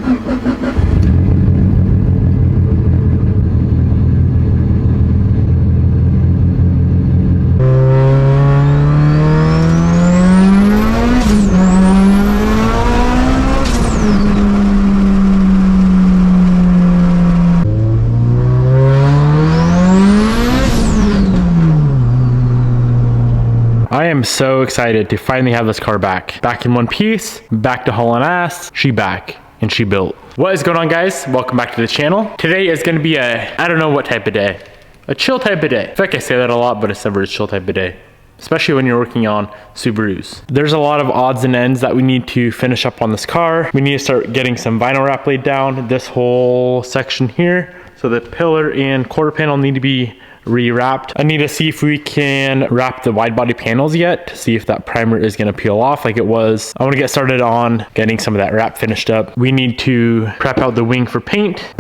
I am so excited to finally have this car back in one piece, back to hauling ass. She back and she built. What is going on, guys? Welcome back to the channel. Today is gonna be I don't know what type of day. A chill type of day. I feel like I say that a lot, but it's never a chill type of day, especially when you're working on Subarus. There's a lot of odds and ends that we need to finish up on this car. We need to start getting some vinyl wrap laid down, this whole section here. So the pillar and quarter panel need to be re-wrapped. I need to see if we can wrap the wide body panels yet to see if that primer is going to peel off like it was. I want to get started on getting some of that wrap finished up. We need to prep out the wing for paint.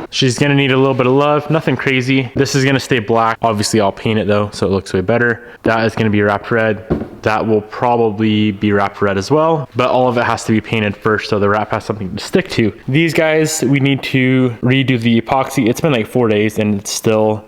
She's gonna need a little bit of love, nothing crazy. This is gonna stay black. Obviously I'll paint it though, so it looks way better. That is gonna be wrapped red. That will probably be wrapped red as well, but all of it has to be painted first so the wrap has something to stick to. These guys, we need to redo the epoxy. It's been like 4 days and it's still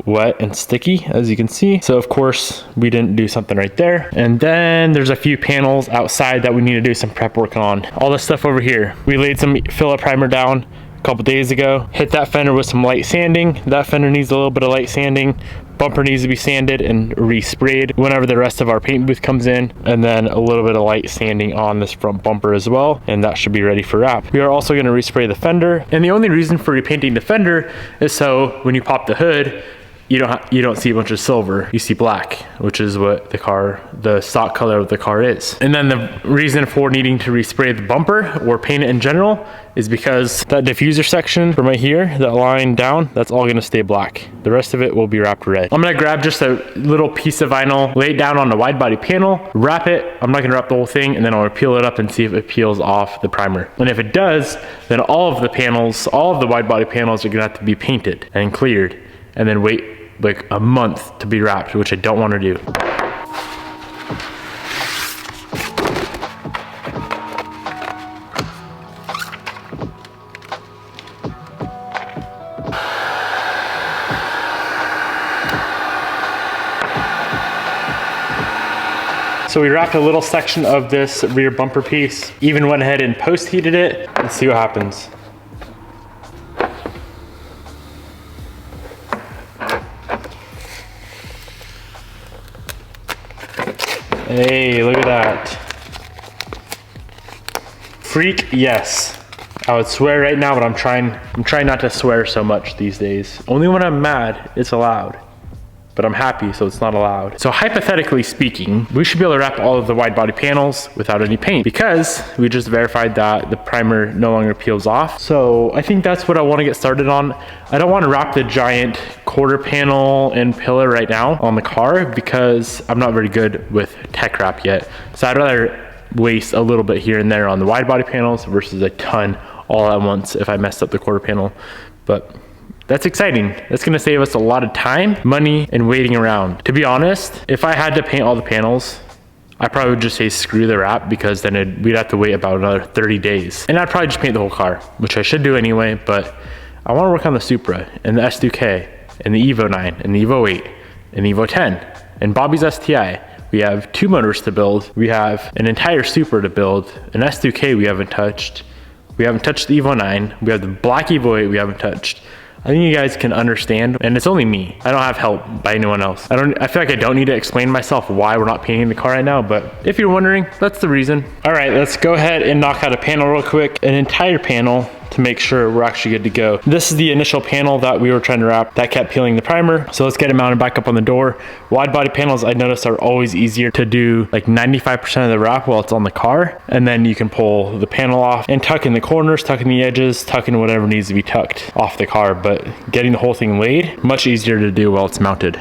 wet and sticky, as you can see. So of course we didn't do something right there. And then there's a few panels outside that we need to do some prep work on. All this stuff over here. We laid some filler primer down couple days ago, hit that fender with some light sanding. That fender needs a little bit of light sanding. Bumper needs to be sanded and resprayed whenever the rest of our paint booth comes in, and then a little bit of light sanding on this front bumper as well, and that should be ready for wrap. We are also going to respray the fender, and the only reason for repainting the fender is so when you pop the hood, you don't see a bunch of silver, you see black, which is what the stock color of the car is. And then the reason for needing to respray the bumper or paint it in general is because that diffuser section from right here, that line down, that's all gonna stay black. The rest of it will be wrapped red. I'm gonna grab just a little piece of vinyl, lay it down on the wide body panel, wrap it. I'm not gonna wrap the whole thing, and then I'll peel it up and see if it peels off the primer. And if it does, then all of the wide body panels are gonna have to be painted and cleared, and then wait like a month to be wrapped, which I don't want to do. So we wrapped a little section of this rear bumper piece, even went ahead and post heated it. Let's see what happens. Hey, look at that. Freak, yes. I would swear right now, but I'm trying not to swear so much these days. Only when I'm mad, it's allowed. But I'm happy, so it's not allowed. So hypothetically speaking, we should be able to wrap all of the wide body panels without any paint because we just verified that the primer no longer peels off. So I think that's what I want to get started on. I don't want to wrap the giant quarter panel and pillar right now on the car because I'm not very good with tech wrap yet. So I'd rather waste a little bit here and there on the wide body panels versus a ton all at once if I messed up the quarter panel. But that's exciting. That's gonna save us a lot of time, money, and waiting around. To be honest, if I had to paint all the panels, I probably would just say screw the wrap because then we'd have to wait about another 30 days. And I'd probably just paint the whole car, which I should do anyway, but I wanna work on the Supra and the S2K and the Evo 9 and the Evo 8 and the Evo 10 and Bobby's STI. We have 2 motors to build. We have an entire Supra to build. An S2K we haven't touched. We haven't touched the Evo 9. We have the black Evo 8 we haven't touched. I think you guys can understand, and it's only me. I don't have help by anyone else. I feel like I don't need to explain myself why we're not painting the car right now, but if you're wondering, that's the reason. All right, let's go ahead and knock out a panel real quick, an entire panel to make sure we're actually good to go. This is the initial panel that we were trying to wrap that kept peeling the primer. So let's get it mounted back up on the door. Wide body panels, I noticed, are always easier to do like 95% of the wrap while it's on the car. And then you can pull the panel off and tuck in the corners, tuck in the edges, tuck in whatever needs to be tucked off the car. But getting the whole thing laid, much easier to do while it's mounted.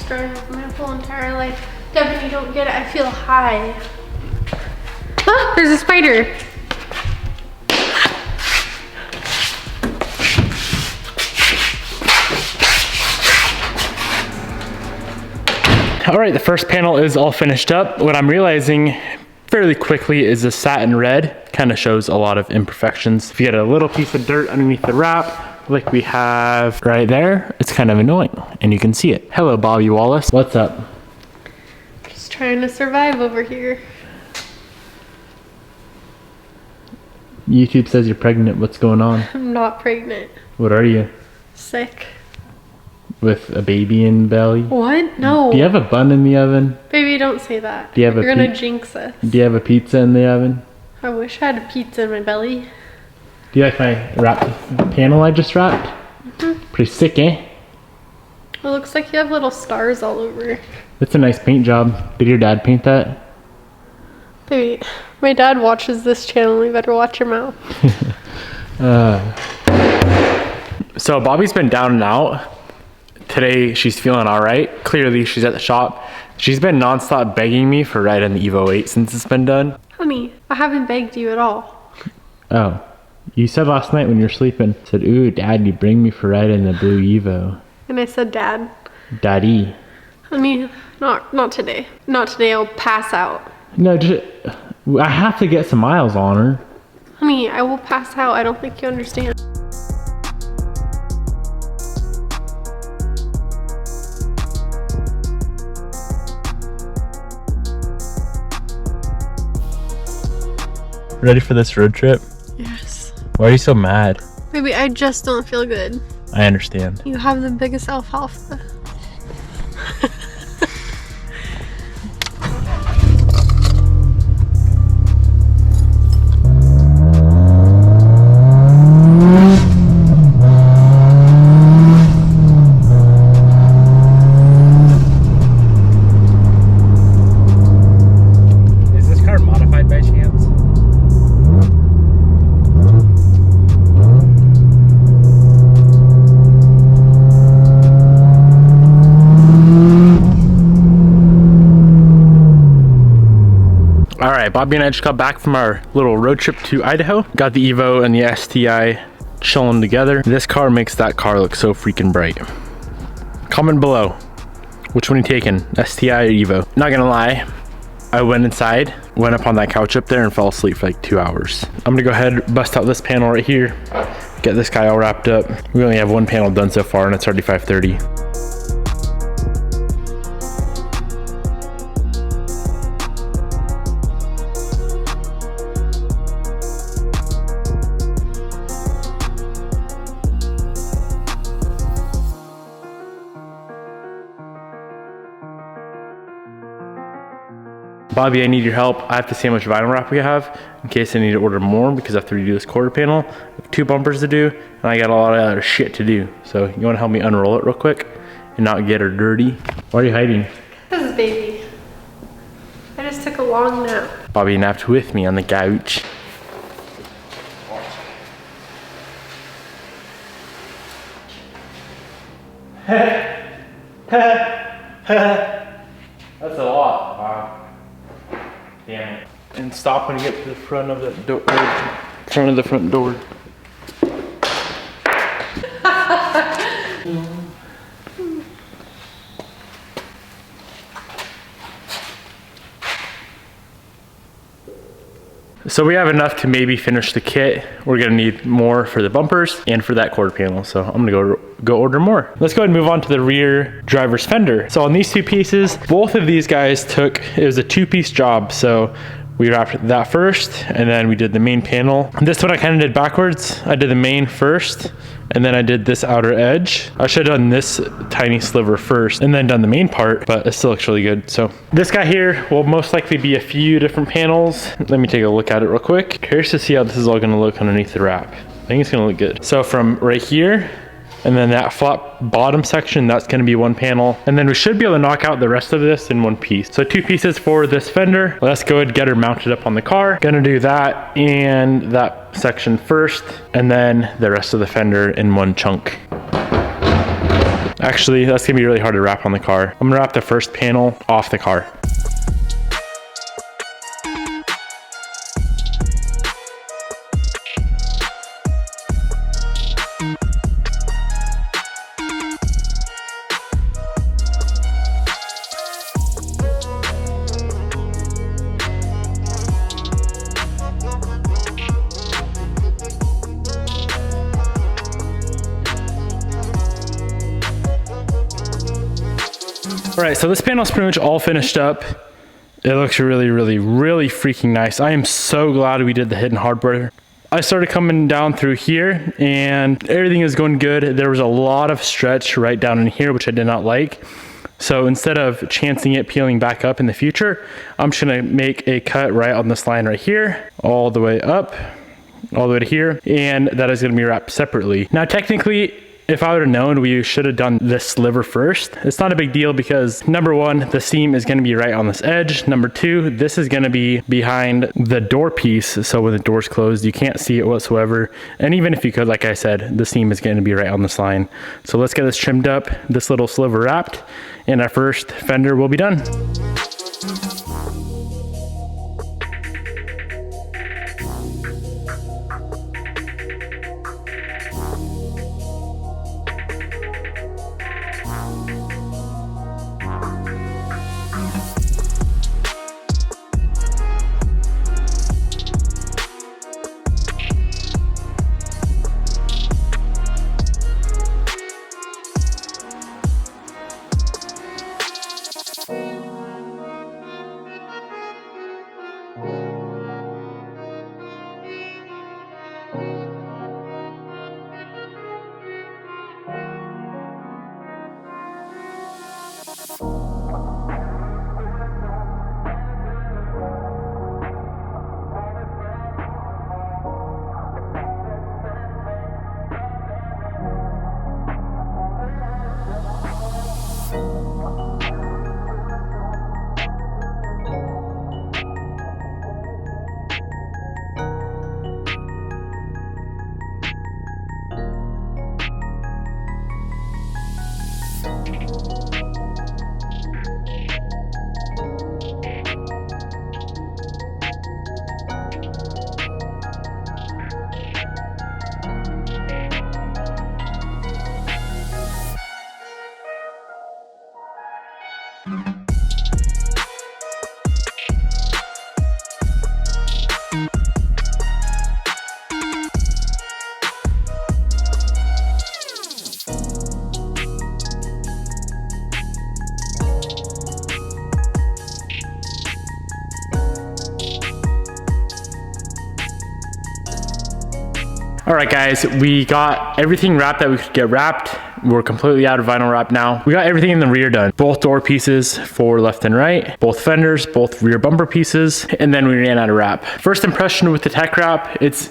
drive my whole entire life. Devin, you don't get it. I feel high. Ah, there's a spider. All right, the first panel is all finished up. What I'm realizing fairly quickly is the satin red kind of shows a lot of imperfections. If you get a little piece of dirt underneath the wrap, like we have right there, it's kind of annoying, and you can see it. Hello, Bobby Wallace. What's up? Just trying to survive over here. YouTube says you're pregnant. What's going on? I'm not pregnant. What are you? Sick. With a baby in belly? What? No. Do you have a bun in the oven? Baby, don't say that. Do you have You're gonna jinx us. Do you have a pizza in the oven? I wish I had a pizza in my belly. Do you like my wrapped panel I just wrapped? Mm-hmm. Pretty sick, eh? It looks like you have little stars all over. It's a nice paint job. Did your dad paint that? Baby, my dad watches this channel. You better watch your mouth. So Bobby's been down and out. Today she's feeling all right. Clearly she's at the shop. She's been nonstop begging me for a ride in the Evo 8 since it's been done. Honey, I haven't begged you at all. Oh, you said last night when you were sleeping, said, ooh, Dad, you bring me for a ride in the blue Evo. And I said, Dad. Daddy. Honey, not today. Not today, I'll pass out. No, just, I have to get some miles on her. Honey, I will pass out. I don't think you understand. Ready for this road trip? Yes. Why are you so mad? Baby, I just don't feel good. I understand. You have the biggest alfalfa. Is this car modified by chance? All right, Bobby and I just got back from our little road trip to Idaho. Got the Evo and the STI chilling together. This car makes that car look so freaking bright. Comment below, which one you taking, STI or Evo? Not gonna lie, I went inside, went up on that couch up there and fell asleep for like 2 hours. I'm gonna go ahead, bust out this panel right here, get this guy all wrapped up. We only have one panel done so far and it's already 5:30. Bobby, I need your help. I have to see how much vinyl wrap we have in case I need to order more because I have to redo this quarter panel. I have 2 bumpers to do and I got a lot of other shit to do. So you wanna help me unroll it real quick and not get her dirty? Why are you hiding? This is baby. I just took a long nap. Bobby napped with me on the couch. That's a lot. Wow. Damn it. And stop when you get to the front of the door. Front of the front door. So we have enough to maybe finish the kit. We're gonna need more for the bumpers and for that quarter panel. So I'm gonna go order more. Let's go ahead and move on to the rear driver's fender. So on these 2 pieces, both of these guys took, it was a 2-piece job. So we wrapped that first and then we did the main panel. This one I kind of did backwards. I did the main first and then I did this outer edge. I should have done this tiny sliver first and then done the main part, but it still looks really good. So this guy here will most likely be a few different panels. Let me take a look at it real quick. Curious to see how this is all gonna look underneath the wrap. I think it's gonna look good. So from right here, and then that flat bottom section, that's gonna be 1 panel. And then we should be able to knock out the rest of this in 1 piece. So 2 pieces for this fender. Let's go ahead and get her mounted up on the car. Gonna do that and that section first, and then the rest of the fender in 1 chunk. Actually, that's gonna be really hard to wrap on the car. I'm gonna wrap the first panel off the car. All right, so this panel's pretty much all finished up. It looks really, really, really freaking nice. I am so glad we did the hidden hardware. I started coming down through here and everything is going good. There was a lot of stretch right down in here, which I did not like. So instead of chancing it peeling back up in the future, I'm just gonna make a cut right on this line right here, all the way up, all the way to here, and that is gonna be wrapped separately. Now, technically, if I would have known, we should have done this sliver first. It's not a big deal because number one, the seam is gonna be right on this edge. Number two, this is gonna be behind the door piece. So when the door's closed, you can't see it whatsoever. And even if you could, like I said, the seam is gonna be right on this line. So let's get this trimmed up, this little sliver wrapped, and our first fender will be done. All right, guys, we got everything wrapped that we could get wrapped. We're completely out of vinyl wrap now. We got everything in the rear done. Both door pieces for left and right, both fenders, both rear bumper pieces, and then we ran out of wrap. First impression with the tech wrap, it's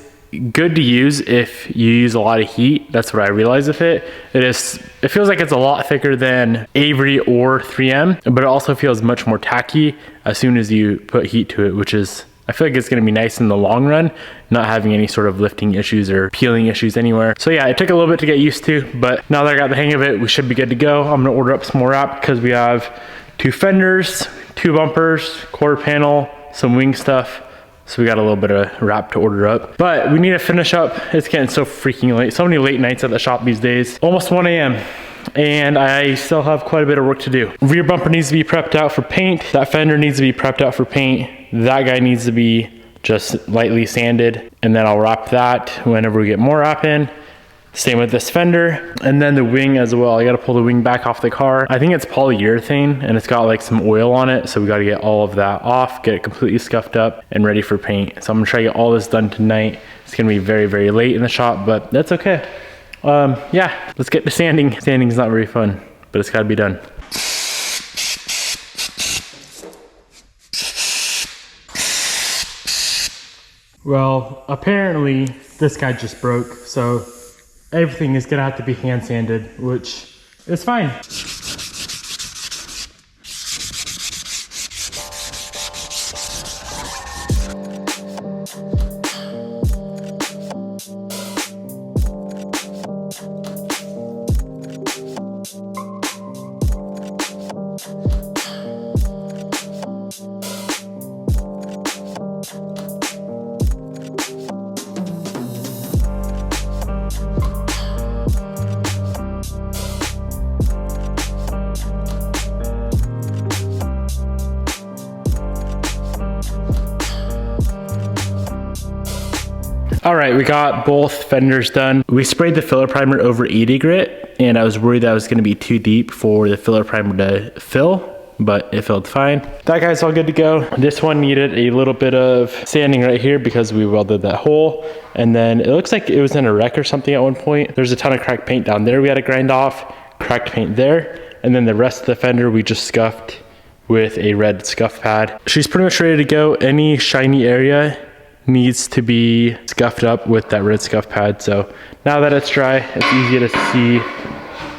good to use if you use a lot of heat. That's what I realized with it. It feels like it's a lot thicker than Avery or 3M, but it also feels much more tacky as soon as you put heat to it, which is, I feel like it's gonna be nice in the long run, not having any sort of lifting issues or peeling issues anywhere. So yeah, it took a little bit to get used to, but now that I got the hang of it, we should be good to go. I'm gonna order up some more wrap because we have 2 fenders, 2 bumpers, quarter panel, some wing stuff. So we got a little bit of wrap to order up, but we need to finish up. It's getting so freaking late. So many late nights at the shop these days. Almost 1 a.m. and I still have quite a bit of work to do. Rear bumper needs to be prepped out for paint. That fender needs to be prepped out for paint. That guy needs to be just lightly sanded, and then I'll wrap that whenever we get more wrap in. Same with this fender, and then the wing as well. I gotta pull the wing back off the car. I think it's polyurethane and it's got like some oil on it, so we gotta get all of that off, get it completely scuffed up and ready for paint. So I'm gonna try to get all this done tonight. It's gonna be very, very late in the shop, but that's okay. Yeah, let's get to sanding. Sanding's not very fun, but it's gotta be done. Well, apparently this guy just broke, so everything is gonna have to be hand sanded, which is fine. right, we got both fenders done. We sprayed the filler primer over 80 grit, and I was worried that was gonna be too deep for the filler primer to fill, but it filled fine. That guy's all good to go. This one needed a little bit of sanding right here because we welded that hole. And then it looks like it was in a wreck or something at one point. There's a ton of cracked paint down there we had to grind off, cracked paint there. And then the rest of the fender we just scuffed with a red scuff pad. She's pretty much ready to go. Any shiny area needs to be scuffed up with that red scuff pad. So now that it's dry, it's easy to see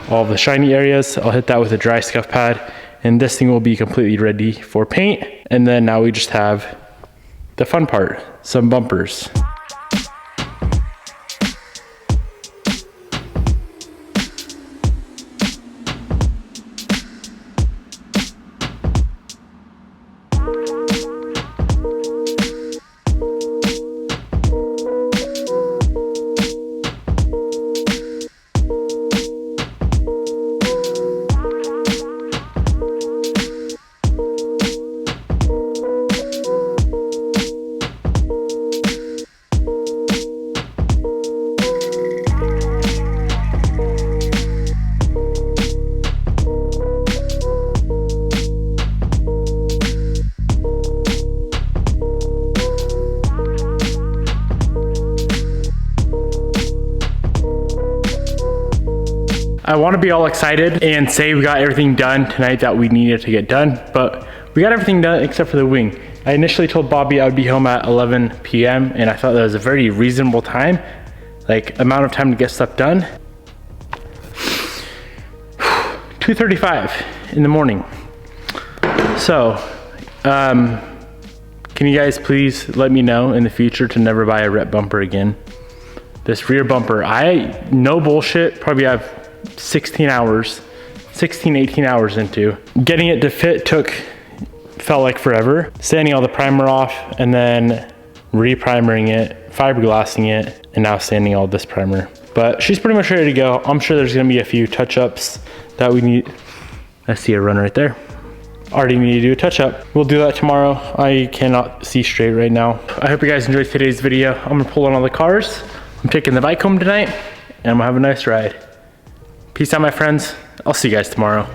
all the shiny areas. I'll hit that with a dry scuff pad, and this thing will be completely ready for paint. And then now we just have the fun part, some bumpers. I want to be all excited and say we got everything done tonight that we needed to get done, but we got everything done except for the wing. I initially told Bobby I would be home at 11 p.m. and I thought that was a very reasonable time, like amount of time to get stuff done. 2:35 in the morning. So, can you guys please let me know in the future to never buy a rep bumper again? This rear bumper, no bullshit, probably have 18 hours into. Getting it to fit felt like forever. Sanding all the primer off and then re-primering it, fiberglassing it, and now sanding all this primer. But she's pretty much ready to go. I'm sure there's gonna be a few touch-ups that we need. I see a run right there. Already need to do a touch-up. We'll do that tomorrow. I cannot see straight right now. I hope you guys enjoyed today's video. I'm gonna pull on all the cars. I'm taking the bike home tonight and I'm gonna have a nice ride. Peace out, my friends. I'll see you guys tomorrow.